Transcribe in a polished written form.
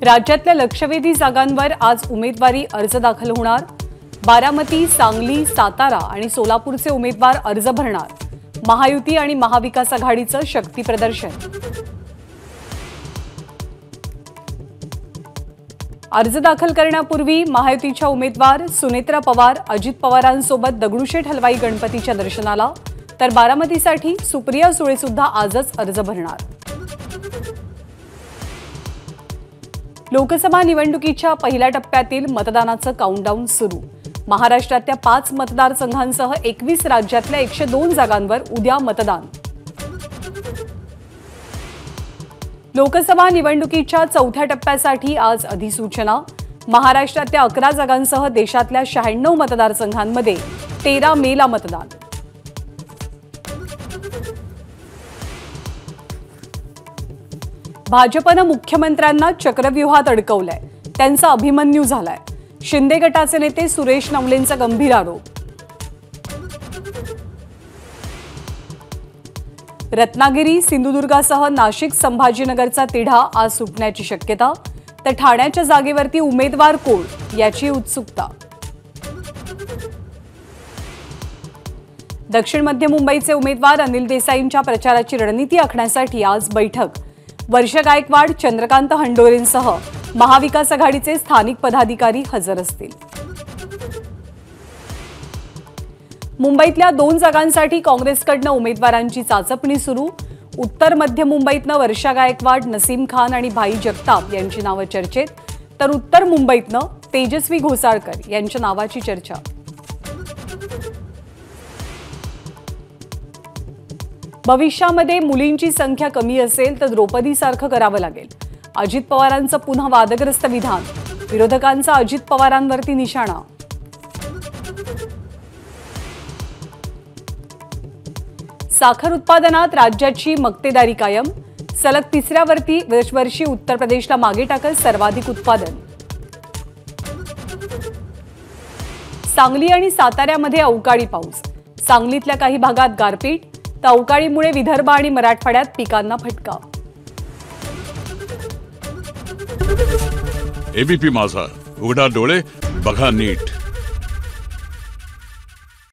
राज्यातल्या लक्षवेधी जागांवर आज उमेदवारी अर्ज दाखल होणार। बारामती, सांगली, सातारा आणि सोलापूरचे उमेदवार अर्ज भरणार। महायुती आणि महाविकास आघाडीचं शक्ती प्रदर्शन। अर्ज दाखल करण्यापूर्वी महायुतीच्या उमेदवार सुनेत्रा पवार अजित पवारांसोबत दगडूशेठ हलवाई गणपतीच्या दर्शनाला, तर बारामतीसाठी सुप्रिया सुळे सुद्धा आजच अर्ज भरणार। लोकसभा निवडणुकीच्या पहिल्या टप्प्यातील मतदानाचं काउंटडाऊन सुरू। महाराष्ट्रातल्या 5 मतदारसंघांसह 21 राज्यातल्या 102 जागांवर उद्या मतदान। लोकसभा निवडणुकीच्या चौथ्या टप्प्यासाठी आज अधिसूचना। महाराष्ट्रातल्या 11 जागांसह देशातल्या 96 मतदारसंघांमध्ये 13 मेला मतदान। भाजपनं मुख्यमंत्र्यांना चक्रव्यूहात अडकवलंय, त्यांचा अभिमन्यू झालाय। शिंदे गटाचे नेते सुरेश नवलेंचा गंभीर आरोप। रत्नागिरी, सिंधुदुर्गासह नाशिक, संभाजीनगरचा तिढा आज सुटण्याची शक्यता, तर ठाण्याच्या जागेवरती उमेदवार कोण याची उत्सुकता। दक्षिण मध्य मुंबईचे उमेदवार अनिल देसाईंच्या प्रचाराची रणनीती आखण्यासाठी आज बैठक। वर्षा गायकवाड, चंद्रकांत हंडोरेंसह महाविकास आघाडीचे स्थानिक पदाधिकारी हजर असतील। मुंबईतल्या 2 जागांसाठी काँग्रेसकडनं उमेदवारांची चाचपणी सुरू। उत्तर मध्य मुंबईतनं वर्षा गायकवाड, नसीम खान आणि भाई जगताप यांची नावं चर्चेत, तर उत्तर मुंबईतनं तेजस्वी घोसाळकर यांच्या नावाची चर्चा। भविष्यामध्ये मुलींची संख्या कमी असेल तर द्रौपदीसारखं करावं लागेल। अजित पवारांचं पुन्हा वादग्रस्त विधान, विरोधकांचा अजित पवारांवरती निशाणा। साखर उत्पादनात राज्याची मक्तेदारी कायम, सलग 3ऱ्या वर्षी उत्तर प्रदेशला मागे टाकत सर्वाधिक उत्पादन। सांगली आणि साताऱ्यामध्ये अवकाळी पाऊस, सांगलीतल्या काही भागात गारपीट, तर अवकाळीमुळे विदर्भ आणि मराठवाड्यात पिकांना फटका। एबीपी माझा, उघडा डोळे बघा नीट।